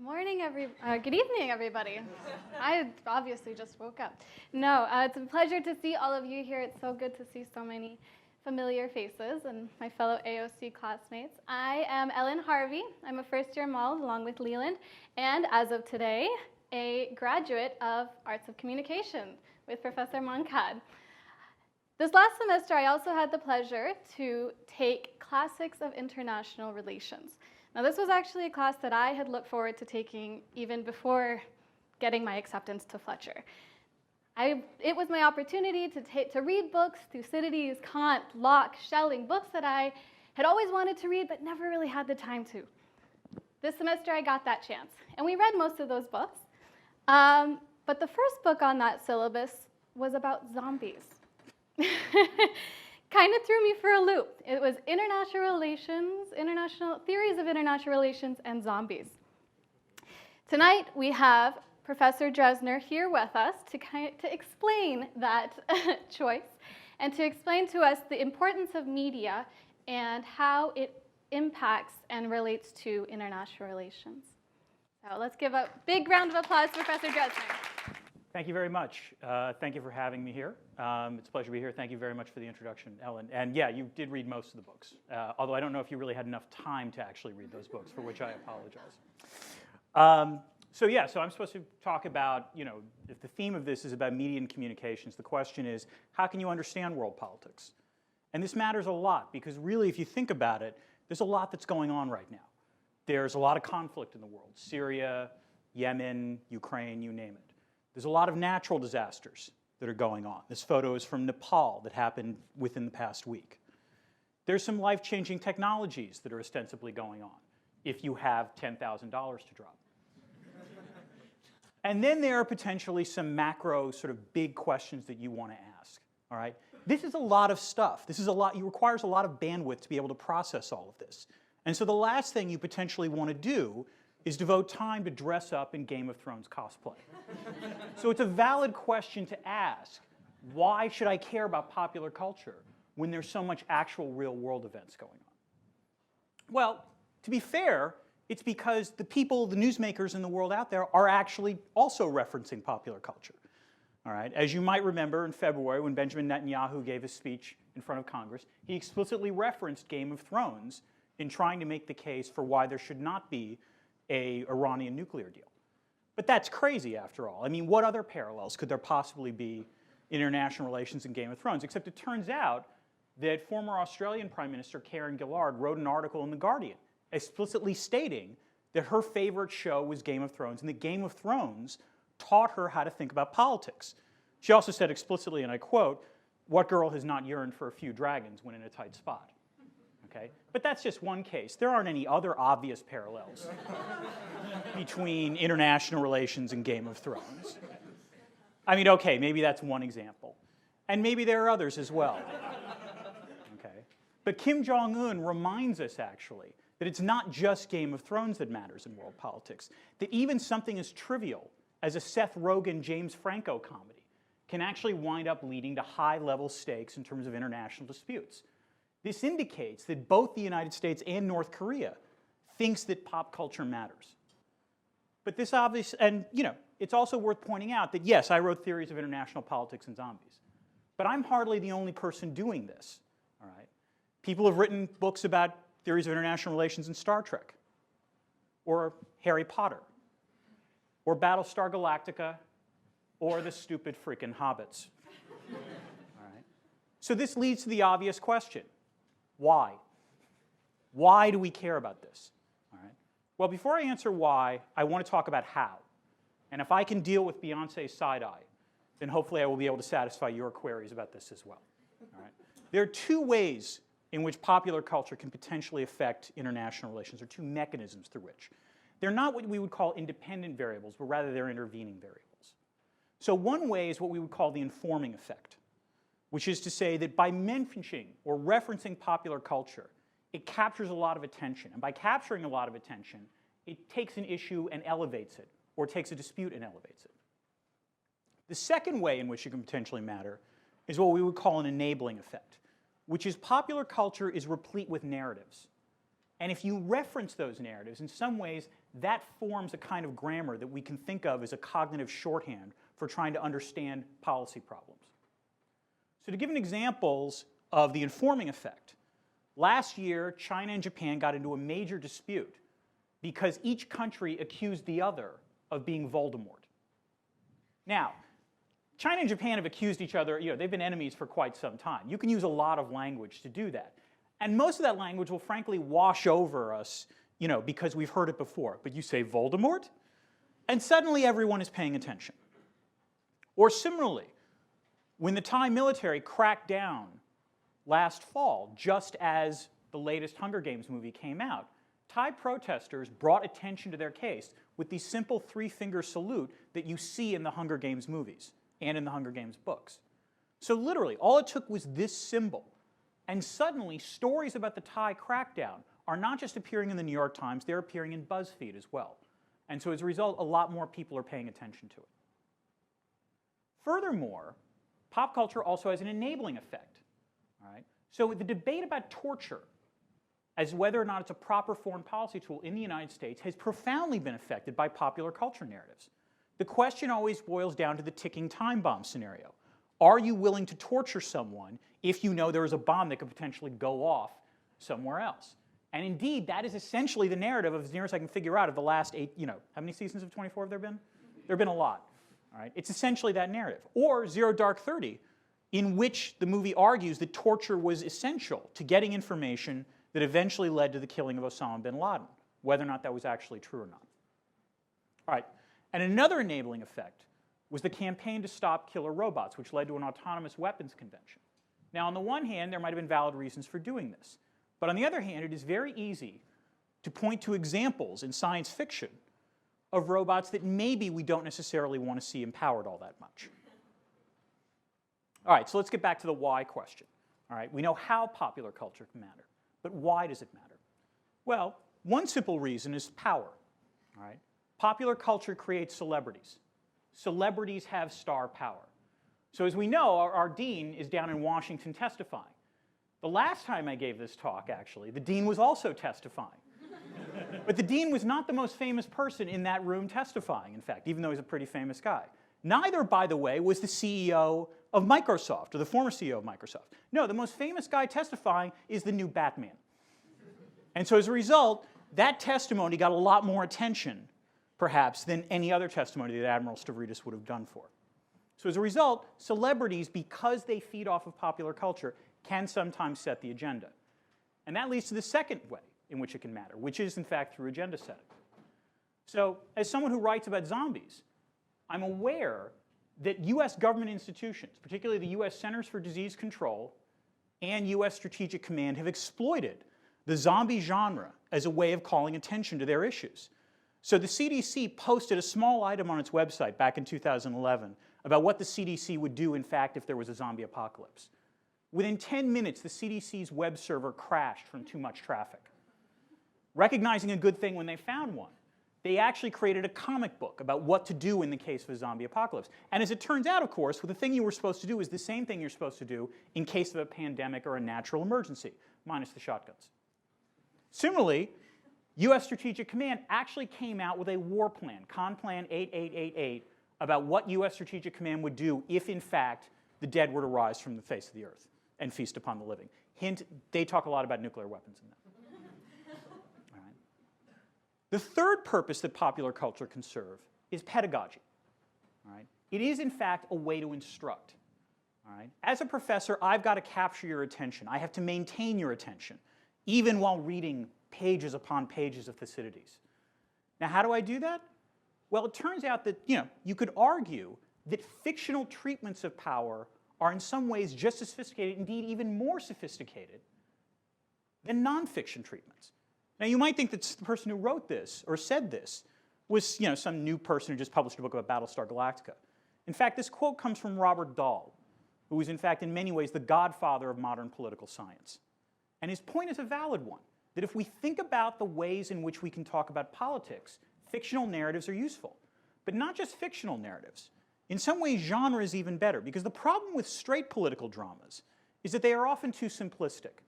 Good evening, everybody. I obviously just woke up. No, it's a pleasure to see all of you here. It's so good to see so many familiar faces and my fellow AOC classmates. I am Ellen Harvey. I'm a first-year MAL along with Leland, and as of today, a graduate of Arts of Communication with Professor Moncad. This last semester, I also had the pleasure to take Classics of International Relations. Now, this was actually a class that I had looked forward to taking even before getting my acceptance to Fletcher. It was my opportunity to read books, Thucydides, Kant, Locke, Schelling, books that I had always wanted to read but never really had the time to. This semester, I got that chance, and we read most of those books. But the first book on that syllabus was about zombies. Kind of threw me for a loop. It was international theories of international relations and zombies. Tonight we have Professor Drezner here with us to explain that choice and to explain to us the importance of media and how it impacts and relates to international relations. So let's give a big round of applause to Professor Drezner. Thank you very much. Thank you for having me here. It's a pleasure to be here. Thank you very much for the introduction, Ellen. And yeah, you did read most of the books, although I don't know if you really had enough time to actually read those books, for which I apologize. So I'm supposed to talk about, if the theme of this is about media and communications, the question is, how can you understand world politics? And this matters a lot, because really, if you think about it, there's a lot that's going on right now. There's a lot of conflict in the world: Syria, Yemen, Ukraine, you name it. There's a lot of natural disasters that are going on. This photo is from Nepal that happened within the past week. There's some life-changing technologies that are ostensibly going on if you have $10,000 to drop. And then there are potentially some macro sort of big questions that you want to ask, all right? This is a lot of stuff. It requires a lot of bandwidth to be able to process all of this. And so the last thing you potentially want to do is devote time to dress up in Game of Thrones cosplay. So it's a valid question to ask, why should I care about popular culture when there's so much actual real-world events going on? Well, to be fair, it's because the people, the newsmakers in the world out there are actually also referencing popular culture. All right? As you might remember, in February, when Benjamin Netanyahu gave his speech in front of Congress, he explicitly referenced Game of Thrones in trying to make the case for why there should not be an Iranian nuclear deal. But that's crazy, after all. I mean, what other parallels could there possibly be in international relations and Game of Thrones? Except it turns out that former Australian Prime Minister Karen Gillard wrote an article in The Guardian explicitly stating that her favorite show was Game of Thrones, and that Game of Thrones taught her how to think about politics. She also said explicitly, and I quote, "What girl has not yearned for a few dragons when in a tight spot?" Okay? But that's just one case. There aren't any other obvious parallels between international relations and Game of Thrones. I mean, okay, maybe that's one example. And maybe there are others as well. Okay? But Kim Jong-un reminds us, actually, that it's not just Game of Thrones that matters in world politics, that even something as trivial as a Seth Rogen, James Franco comedy can actually wind up leading to high-level stakes in terms of international disputes. This indicates that both the United States and North Korea thinks that pop culture matters. But this obvious, and it's also worth pointing out that yes, I wrote Theories of International Politics and Zombies, but I'm hardly the only person doing this, all right? People have written books about theories of international relations in Star Trek, or Harry Potter, or Battlestar Galactica, or the stupid freaking Hobbits, all right? So this leads to the obvious question. Why? Why do we care about this? All right. Well, before I answer why, I want to talk about how. And if I can deal with Beyonce's side-eye, then hopefully I will be able to satisfy your queries about this as well. All right. There are two ways in which popular culture can potentially affect international relations, or two mechanisms through which. They're not what we would call independent variables, but rather they're intervening variables. So one way is what we would call the informing effect, which is to say that by mentioning or referencing popular culture, it captures a lot of attention. And by capturing a lot of attention, it takes an issue and elevates it, or takes a dispute and elevates it. The second way in which it can potentially matter is what we would call an enabling effect, which is popular culture is replete with narratives. And if you reference those narratives, in some ways, that forms a kind of grammar that we can think of as a cognitive shorthand for trying to understand policy problems. So to give an examples of the informing effect, last year, China and Japan got into a major dispute because each country accused the other of being Voldemort. Now, China and Japan have accused each other, they've been enemies for quite some time. You can use a lot of language to do that. And most of that language will frankly wash over us, because we've heard it before. But you say Voldemort, and suddenly everyone is paying attention. Or similarly, when the Thai military cracked down last fall, just as the latest Hunger Games movie came out, Thai protesters brought attention to their case with the simple three-finger salute that you see in the Hunger Games movies and in the Hunger Games books. So literally, all it took was this symbol. And suddenly, stories about the Thai crackdown are not just appearing in the New York Times, they're appearing in BuzzFeed as well. And so as a result, a lot more people are paying attention to it. Furthermore, pop culture also has an enabling effect. All right? So the debate about torture as whether or not it's a proper foreign policy tool in the United States has profoundly been affected by popular culture narratives. The question always boils down to the ticking time bomb scenario. Are you willing to torture someone if you know there is a bomb that could potentially go off somewhere else? And indeed, that is essentially the narrative, as near as I can figure out, of the last 8, how many seasons of 24 have there been? There have been a lot. All right? It's essentially that narrative. Or Zero Dark 30, in which the movie argues that torture was essential to getting information that eventually led to the killing of Osama bin Laden, whether or not that was actually true or not. All right. And another enabling effect was the campaign to stop killer robots, which led to an autonomous weapons convention. Now, on the one hand, there might have been valid reasons for doing this. But on the other hand, it is very easy to point to examples in science fiction of robots that maybe we don't necessarily want to see empowered all that much. All right, so let's get back to the why question. All right, we know how popular culture can matter, but why does it matter? Well, one simple reason is power. All right? Popular culture creates celebrities. Celebrities have star power. So as we know, our dean is down in Washington testifying. The last time I gave this talk, actually, the dean was also testifying. But the dean was not the most famous person in that room testifying, in fact, even though he's a pretty famous guy. Neither, by the way, was the CEO of Microsoft, or the former CEO of Microsoft. No, the most famous guy testifying is the new Batman. And so as a result, that testimony got a lot more attention, perhaps, than any other testimony that Admiral Stavridis would have done for. So as a result, celebrities, because they feed off of popular culture, can sometimes set the agenda. And that leads to the second way in which it can matter, which is, in fact, through agenda setting. So as someone who writes about zombies, I'm aware that US government institutions, particularly the US Centers for Disease Control and US Strategic Command, have exploited the zombie genre as a way of calling attention to their issues. So the CDC posted a small item on its website back in 2011 about what the CDC would do, in fact, if there was a zombie apocalypse. Within 10 minutes, the CDC's web server crashed from too much traffic. Recognizing a good thing when they found one, they actually created a comic book about what to do in the case of a zombie apocalypse. And as it turns out, of course, the thing you were supposed to do is the same thing you're supposed to do in case of a pandemic or a natural emergency, minus the shotguns. Similarly, US Strategic Command actually came out with a war plan, Con Plan 8888, about what US Strategic Command would do if, in fact, the dead were to rise from the face of the earth and feast upon the living. Hint, they talk a lot about nuclear weapons in that. All right. The third purpose that popular culture can serve is pedagogy. All right. It is, in fact, a way to instruct. All right. As a professor, I've got to capture your attention. I have to maintain your attention, even while reading pages upon pages of Thucydides. Now, how do I do that? Well, it turns out that, you could argue that fictional treatments of power are in some ways just as sophisticated, indeed even more sophisticated, than nonfiction treatments. Now, you might think that the person who wrote this or said this was, some new person who just published a book about Battlestar Galactica. In fact, this quote comes from Robert Dahl, who is, in fact, in many ways, the godfather of modern political science. And his point is a valid one, that if we think about the ways in which we can talk about politics, fictional narratives are useful. But not just fictional narratives. In some ways, genre is even better, because the problem with straight political dramas is that they are often too simplistic.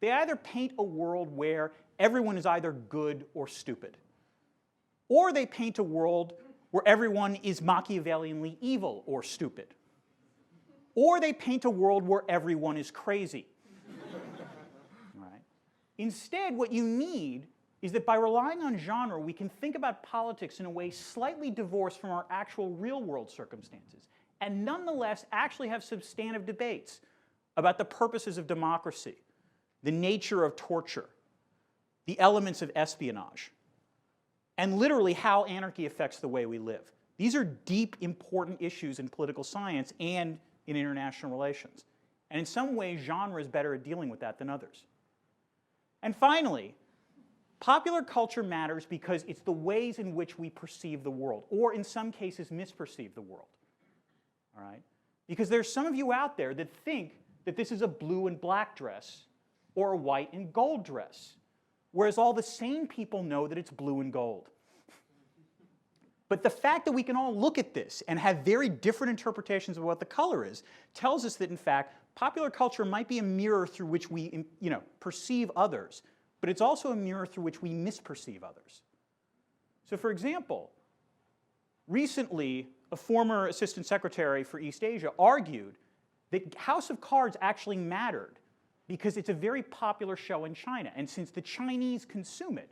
They either paint a world where everyone is either good or stupid, or they paint a world where everyone is Machiavellianly evil or stupid, or they paint a world where everyone is crazy. Right? Instead, what you need is that by relying on genre, we can think about politics in a way slightly divorced from our actual real-world circumstances, and nonetheless actually have substantive debates about the purposes of democracy, the nature of torture, the elements of espionage, and literally how anarchy affects the way we live. These are deep, important issues in political science and in international relations. And in some ways, genre is better at dealing with that than others. And finally, popular culture matters because it's the ways in which we perceive the world, or in some cases, misperceive the world. All right? Because there's some of you out there that think that this is a blue and black dress or a white and gold dress, whereas all the sane people know that it's blue and gold. But the fact that we can all look at this and have very different interpretations of what the color is tells us that, in fact, popular culture might be a mirror through which we perceive others, but it's also a mirror through which we misperceive others. So for example, recently, a former assistant secretary for East Asia argued that House of Cards actually mattered because it's a very popular show in China. And since the Chinese consume it,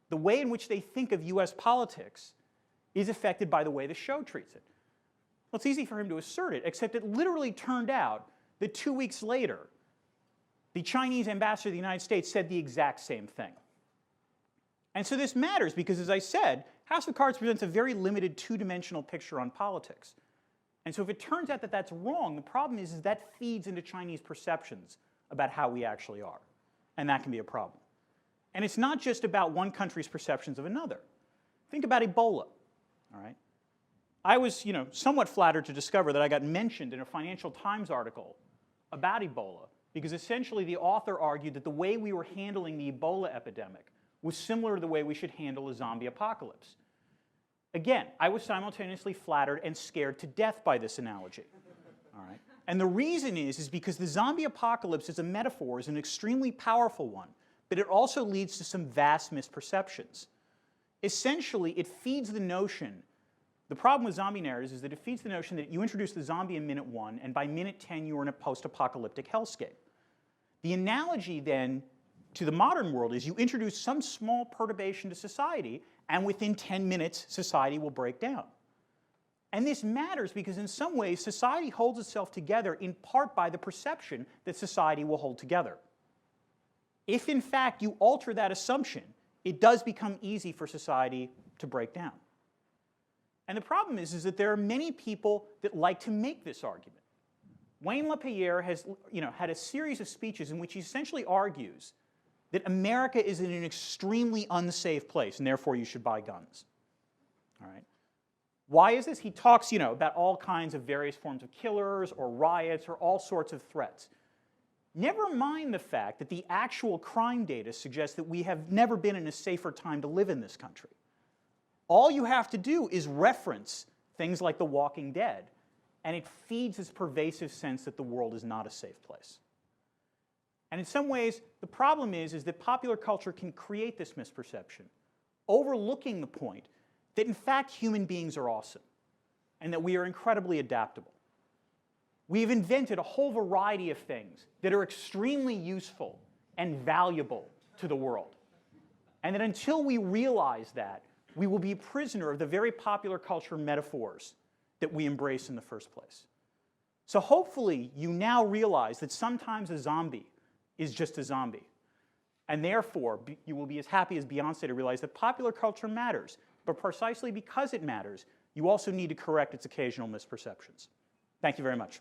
the way in which they think of US politics is affected by the way the show treats it. Well, it's easy for him to assert it, except it literally turned out that 2 weeks later, the Chinese ambassador to the United States said the exact same thing. And so this matters because, as I said, House of Cards presents a very limited two-dimensional picture on politics. And so if it turns out that that's wrong, the problem is that feeds into Chinese perceptions about how we actually are. And that can be a problem. And it's not just about one country's perceptions of another. Think about Ebola. All right? I was somewhat flattered to discover that I got mentioned in a Financial Times article about Ebola because essentially the author argued that the way we were handling the Ebola epidemic was similar to the way we should handle a zombie apocalypse. Again, I was simultaneously flattered and scared to death by this analogy. All right? And the reason is because the zombie apocalypse as a metaphor is an extremely powerful one, but it also leads to some vast misperceptions. Essentially, it feeds the notion, the problem with zombie narratives is that it feeds the notion that you introduce the zombie in minute 1, and by minute 10, you're in a post-apocalyptic hellscape. The analogy then to the modern world is you introduce some small perturbation to society, and within 10 minutes, society will break down. And this matters because in some ways, society holds itself together in part by the perception that society will hold together. If in fact you alter that assumption, it does become easy for society to break down. And the problem is that there are many people that like to make this argument. Wayne LaPierre has had a series of speeches in which he essentially argues that America is in an extremely unsafe place, and therefore you should buy guns. All right? Why is this? He talks about all kinds of various forms of killers or riots or all sorts of threats. Never mind the fact that the actual crime data suggests that we have never been in a safer time to live in this country. All you have to do is reference things like The Walking Dead, and it feeds this pervasive sense that the world is not a safe place. And in some ways, the problem is that popular culture can create this misperception, overlooking the point that in fact human beings are awesome, and that we are incredibly adaptable. We've invented a whole variety of things that are extremely useful and valuable to the world. And that until we realize that, we will be a prisoner of the very popular culture metaphors that we embrace in the first place. So hopefully you now realize that sometimes a zombie is just a zombie. And therefore, you will be as happy as Beyonce to realize that popular culture matters. But precisely because it matters, you also need to correct its occasional misperceptions. Thank you very much.